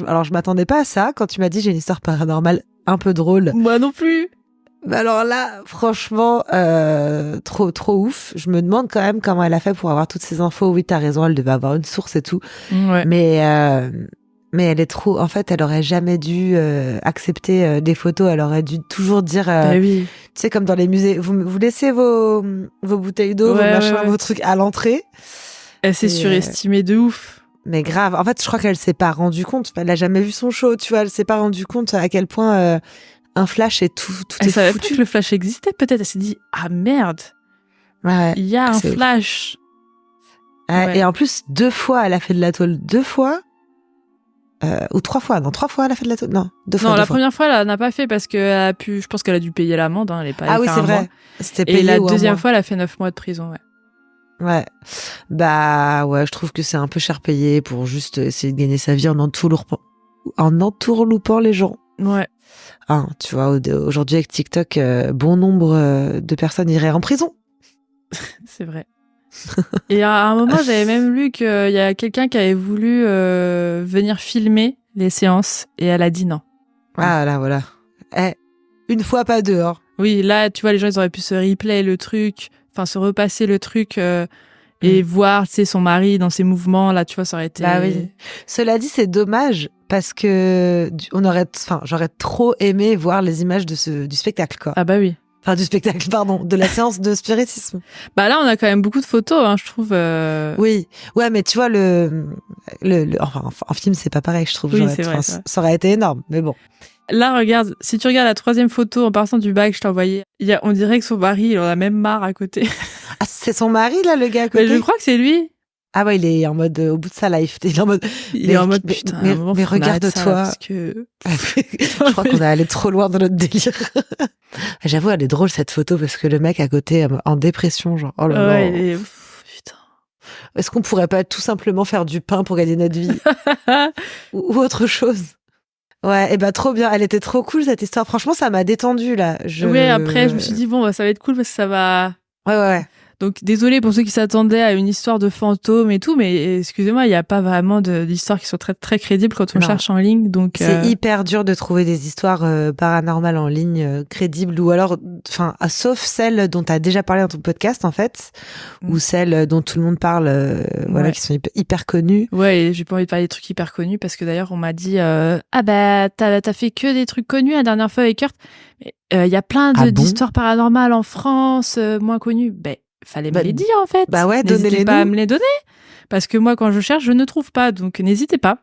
alors je m'attendais pas à ça quand tu m'as dit j'ai une histoire paranormale un peu drôle. Moi non plus. Mais alors là, franchement, trop ouf. Je me demande quand même comment elle a fait pour avoir toutes ces infos. Oui, t'as raison, elle devait avoir une source et tout. Ouais. Mais elle est trop. En fait, elle aurait jamais dû accepter des photos. Elle aurait dû toujours dire. Oui. Tu sais, comme dans les musées, vous laissez vos bouteilles d'eau, vos machins, vos trucs à l'entrée. Elle s'est surestimée de ouf. Mais grave. En fait, je crois qu'elle s'est pas rendue compte. Elle a jamais vu son show, tu vois. Elle s'est pas rendue compte à quel point un flash et tout elle est savait foutu. pas que le flash existait, peut-être. Elle s'est dit « Ah merde, il y a un flash. » Et en plus, 2 fois, elle a fait de la tôle. 2 fois ou 3 fois. Non, 3 fois, elle a fait de la tôle. Non, 2 fois. Non, la première fois, elle n'a pas fait parce qu'elle je pense qu'elle a dû payer l'amende. Elle est pas allée faire c'est un vrai. mois. C'était payé. Et la deuxième fois, elle a fait 9 mois de prison, Ouais. Je trouve que c'est un peu cher payé pour juste essayer de gagner sa vie en entourloupant les gens. Ouais. Tu vois, aujourd'hui avec TikTok, bon nombre de personnes iraient en prison. C'est vrai. Et à un moment, j'avais même lu qu'il y a quelqu'un qui avait voulu venir filmer les séances et elle a dit non. Ah là, voilà. Une fois, pas deux. Hein. Oui, là, tu vois, les gens, ils auraient pu se replay le truc, enfin, se repasser le truc et voir, tu sais, son mari dans ses mouvements. Là, tu vois, ça aurait été... oui. Cela dit, c'est dommage parce que j'aurais trop aimé voir les images du spectacle, quoi. Ah oui. Enfin, du spectacle, pardon, de la séance de spiritisme. Là, on a quand même beaucoup de photos, je trouve. Oui, ouais, mais tu vois, en film, c'est pas pareil, je trouve. Oui, c'est vrai. Ça aurait été énorme, mais bon. Là, regarde, si tu regardes la 3e photo en partant du bac que je t'ai envoyé, on dirait que son mari, il en a même marre à côté. Ah, c'est son mari, là, le gars à côté? Mais je crois que c'est lui. Ah ouais, il est en mode au bout de sa life. Il est en mode putain, mais regarde-toi. Parce que... je crois qu'on est allé trop loin dans notre délire. J'avoue, elle est drôle cette photo parce que le mec à côté en dépression, genre oh là là. Putain. Est-ce qu'on pourrait pas tout simplement faire du pain pour gagner notre vie ou autre chose? Ouais, et trop bien. Elle était trop cool cette histoire. Franchement, ça m'a détendue là. Oui, après je me suis dit bon, ça va être cool parce que ça va. Ouais. Donc, désolé pour ceux qui s'attendaient à une histoire de fantôme et tout, mais excusez-moi, il n'y a pas vraiment d'histoires qui sont très, très crédibles quand on cherche en ligne. Donc, c'est hyper dur de trouver des histoires paranormales en ligne crédibles ou alors, sauf celles dont tu as déjà parlé dans ton podcast, en fait, ou celles dont tout le monde parle, qui sont hyper connues. Ouais, et j'ai pas envie de parler des trucs hyper connus parce que d'ailleurs, on m'a dit, t'as fait que des trucs connus la dernière fois avec Kurt. Il y a plein d'histoires paranormales en France, moins connues. Fallait me les dire en fait. N'hésitez pas à me les donner. Parce que moi, quand je cherche, je ne trouve pas. Donc, n'hésitez pas.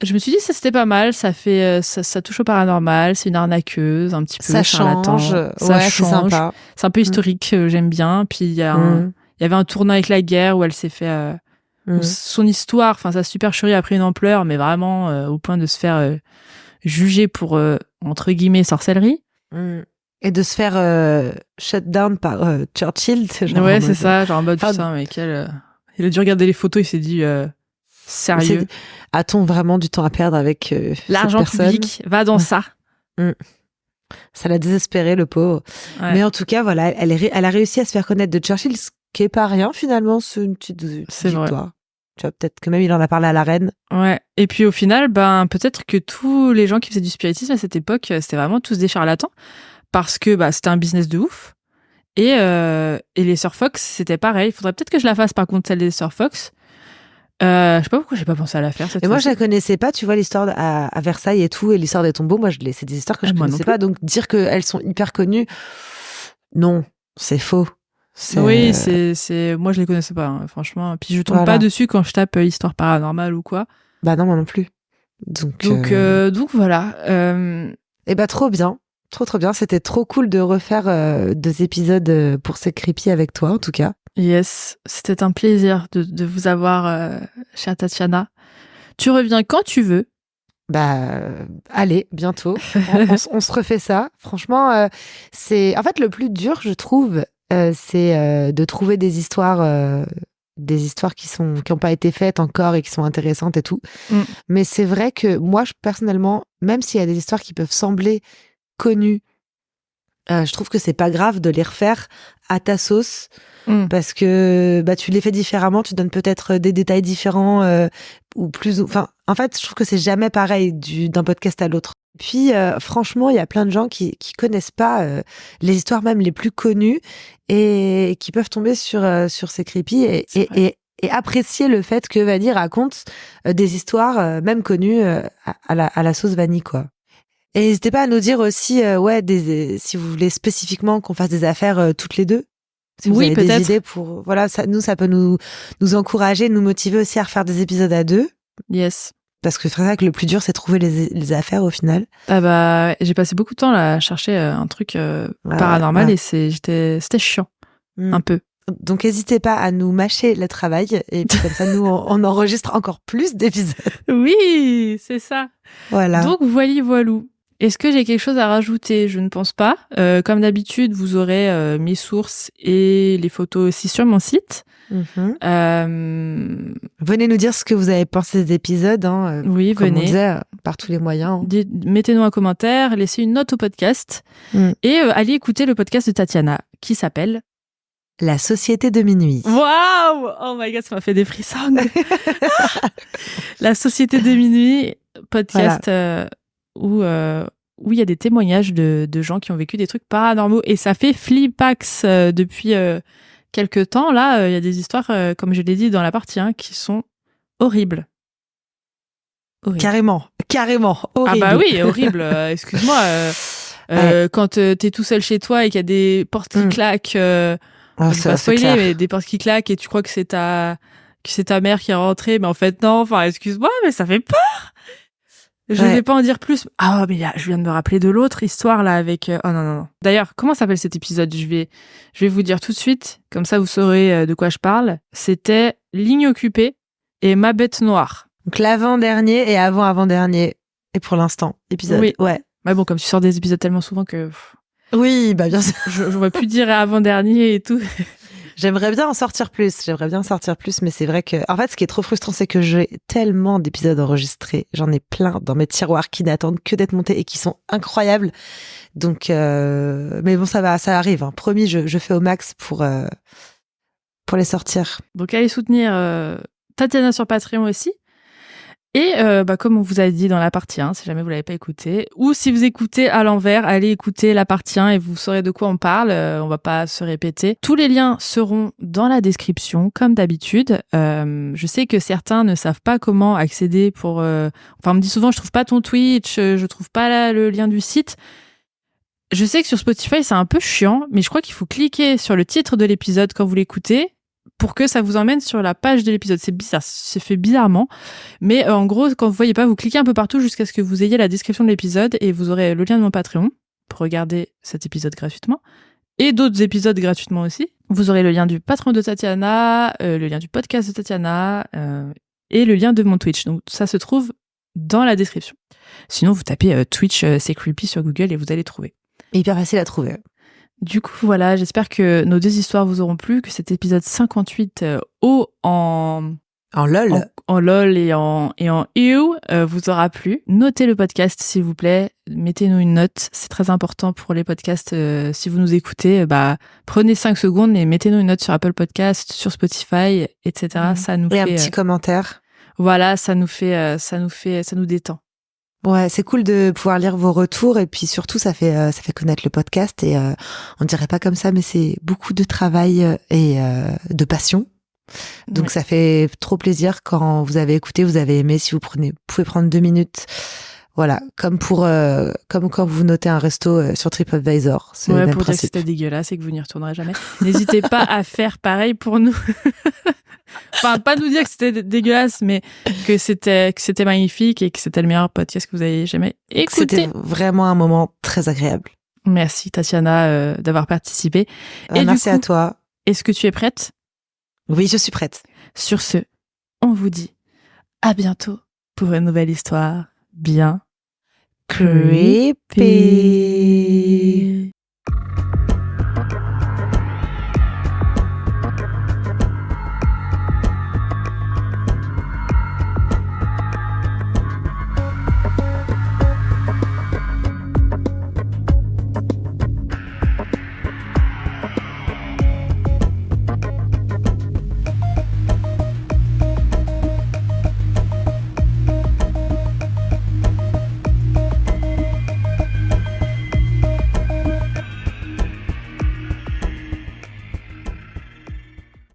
Je me suis dit, ça c'était pas mal. Ça fait, ça touche au paranormal. C'est une arnaqueuse, un petit peu charlatan. Ça change. C'est sympa. C'est un peu historique. J'aime bien. Puis, il y avait un tournant avec la guerre où elle s'est fait. Son histoire, sa supercherie a pris une ampleur, mais vraiment au point de se faire juger pour, entre guillemets, sorcellerie. Et de se faire shut down par Churchill. Ouais, c'est ça, genre en mode putain, mais quel. Il a dû regarder les photos, il s'est dit sérieux. A-t-on vraiment du temps à perdre avec l'argent public va dans ça. Ça l'a désespéré, le pauvre. Ouais. Mais en tout cas, voilà, elle a réussi à se faire connaître de Churchill, ce qui est pas rien finalement, c'est une petite C'est vrai. victoire. Tu vois, peut-être que même il en a parlé à la reine. Ouais. Et puis au final, peut-être que tous les gens qui faisaient du spiritisme à cette époque, c'était vraiment tous des charlatans, parce que c'était un business de ouf. Et les Sir Fox, c'était pareil. Il faudrait peut-être que je la fasse par contre, celle des Sir Fox. Je sais pas pourquoi j'ai pas pensé à la faire cette Et moi, je fois-ci. la connaissais pas, tu vois, l'histoire à Versailles et tout, et l'histoire des tombeaux. Moi, c'est des histoires que je Moi non connaissais plus. pas. Donc, dire qu'elles sont hyper connues, non, c'est faux. Oui, moi je les connaissais pas, hein, franchement. Puis je tombe Voilà. pas dessus quand je tape histoire paranormale ou quoi. Bah non, moi non plus. Donc voilà. Et bah trop bien. Trop bien. C'était trop cool de refaire 2 épisodes pour ces creepy avec toi, en tout cas. Yes, c'était un plaisir de vous avoir, chère Tatiana. Tu reviens quand tu veux. Allez, bientôt. On se refait ça. Franchement, c'est... En fait, le plus dur, je trouve, c'est de trouver des histoires qui n'ont pas été faites encore et qui sont intéressantes et tout. Mais c'est vrai que moi, personnellement, même s'il y a des histoires qui peuvent sembler connues, je trouve que c'est pas grave de les refaire à ta sauce. Parce que tu les fais différemment, tu donnes peut-être des détails différents ou plus. Enfin, en fait, je trouve que c'est jamais pareil d'un podcast à l'autre. Puis, franchement, il y a plein de gens qui connaissent pas les histoires même les plus connues et qui peuvent tomber sur ces creepy et apprécier le fait que Vanny raconte des histoires même connues à la sauce Vanny, quoi. Et n'hésitez pas à nous dire aussi, si vous voulez spécifiquement qu'on fasse des affaires toutes les deux. Si vous avez des idées pour, voilà, ça peut nous encourager, nous motiver aussi à refaire des épisodes à 2. Yes. Parce que c'est vrai que le plus dur, c'est de trouver les affaires au final. J'ai passé beaucoup de temps là à chercher un truc paranormal et c'était chiant. Un peu. Donc, n'hésitez pas à nous mâcher le travail et puis comme ça, nous, on enregistre encore plus d'épisodes. Oui, c'est ça. Voilà. Donc, voilou. Est-ce que j'ai quelque chose à rajouter ? Je ne pense pas. Comme d'habitude, vous aurez mes sources et les photos aussi sur mon site. Venez nous dire ce que vous avez pensé des épisodes. Oui, comme venez. On disait, par tous les moyens. Mettez-nous un commentaire, laissez une note au podcast et allez écouter le podcast de Tatiana qui s'appelle La Société de Minuit. Waouh! Oh my god, ça m'a fait des frissons. La Société de Minuit, podcast où il y a des témoignages de gens qui ont vécu des trucs paranormaux et ça fait flippax depuis quelques temps. Là, il y a des histoires, comme je l'ai dit dans la partie 1, qui sont horribles. Carrément, horrible. Ah bah oui, horrible. Excuse-moi. Quand t'es tout seul chez toi et qu'il y a des portes qui claquent, je vais pas spoiler, mais des portes qui claquent et tu crois que c'est ta mère qui est rentrée, mais en fait non. Enfin, excuse-moi, mais ça fait peur. Je vais pas en dire plus. Ah, mais je viens de me rappeler de l'autre histoire là avec. Oh non. D'ailleurs, comment s'appelle cet épisode ? Je vais vous dire tout de suite, comme ça vous saurez de quoi je parle. C'était Ligne occupée et Ma bête noire. Donc l'avant-dernier et avant-avant-dernier. Et pour l'instant, épisode. Oui. Ouais. Mais bon, comme tu sors des épisodes tellement souvent que. Oui, bien sûr. Je vois plus dire avant-dernier et tout. J'aimerais bien en sortir plus, mais c'est vrai que, en fait, ce qui est trop frustrant, c'est que j'ai tellement d'épisodes enregistrés. J'en ai plein dans mes tiroirs qui n'attendent que d'être montés et qui sont incroyables. Donc, mais bon, ça arrive. Promis, je fais au max pour les sortir. Donc, allez soutenir Tatiana sur Patreon aussi. Et comme on vous a dit dans la partie 1, si jamais vous l'avez pas écouté, ou si vous écoutez à l'envers, allez écouter la partie 1 et vous saurez de quoi on parle. On va pas se répéter. Tous les liens seront dans la description, comme d'habitude. Je sais que certains ne savent pas comment accéder pour... on me dit souvent, je trouve pas ton Twitch, je trouve pas le lien du site. Je sais que sur Spotify, c'est un peu chiant, mais je crois qu'il faut cliquer sur le titre de l'épisode quand vous l'écoutez pour que ça vous emmène sur la page de l'épisode. C'est bizarre, c'est fait bizarrement. Mais en gros, quand vous voyez pas, vous cliquez un peu partout jusqu'à ce que vous ayez la description de l'épisode et vous aurez le lien de mon Patreon pour regarder cet épisode gratuitement et d'autres épisodes gratuitement aussi. Vous aurez le lien du Patreon de Tatiana, le lien du podcast de Tatiana et le lien de mon Twitch. Donc ça se trouve dans la description. Sinon, vous tapez Twitch c'est creepy sur Google et vous allez trouver. Hyper facile à trouver. Du coup, voilà, j'espère que nos deux histoires vous auront plu, que cet épisode 58 haut en En lol. en lol et en ew vous aura plu. Notez le podcast, s'il vous plaît. Mettez-nous une note. C'est très important pour les podcasts. Si vous nous écoutez, prenez 5 secondes et mettez-nous une note sur Apple Podcast, sur Spotify, etc. Ça nous Et fait un petit commentaire. voilà, ça nous détend. Ouais, c'est cool de pouvoir lire vos retours et puis surtout ça fait connaître le podcast et on dirait pas comme ça mais c'est beaucoup de travail et de passion. Donc ça fait trop plaisir quand vous avez écouté, vous avez aimé. Si vous pouvez prendre 2 minutes, voilà, comme quand vous notez un resto sur TripAdvisor. C'est le même pour dire que principe. c'était dégueulasse et que vous n'y retournerez jamais. N'hésitez pas à faire pareil pour nous. Enfin, pas nous dire que c'était dégueulasse, mais que c'était magnifique et que c'était le meilleur podcast que vous ayez jamais écouté. C'était vraiment un moment très agréable. Merci Tatiana d'avoir participé. Et Merci à toi. Est-ce que tu es prête ? Oui, je suis prête. Sur ce, on vous dit à bientôt pour une nouvelle histoire bien creepy.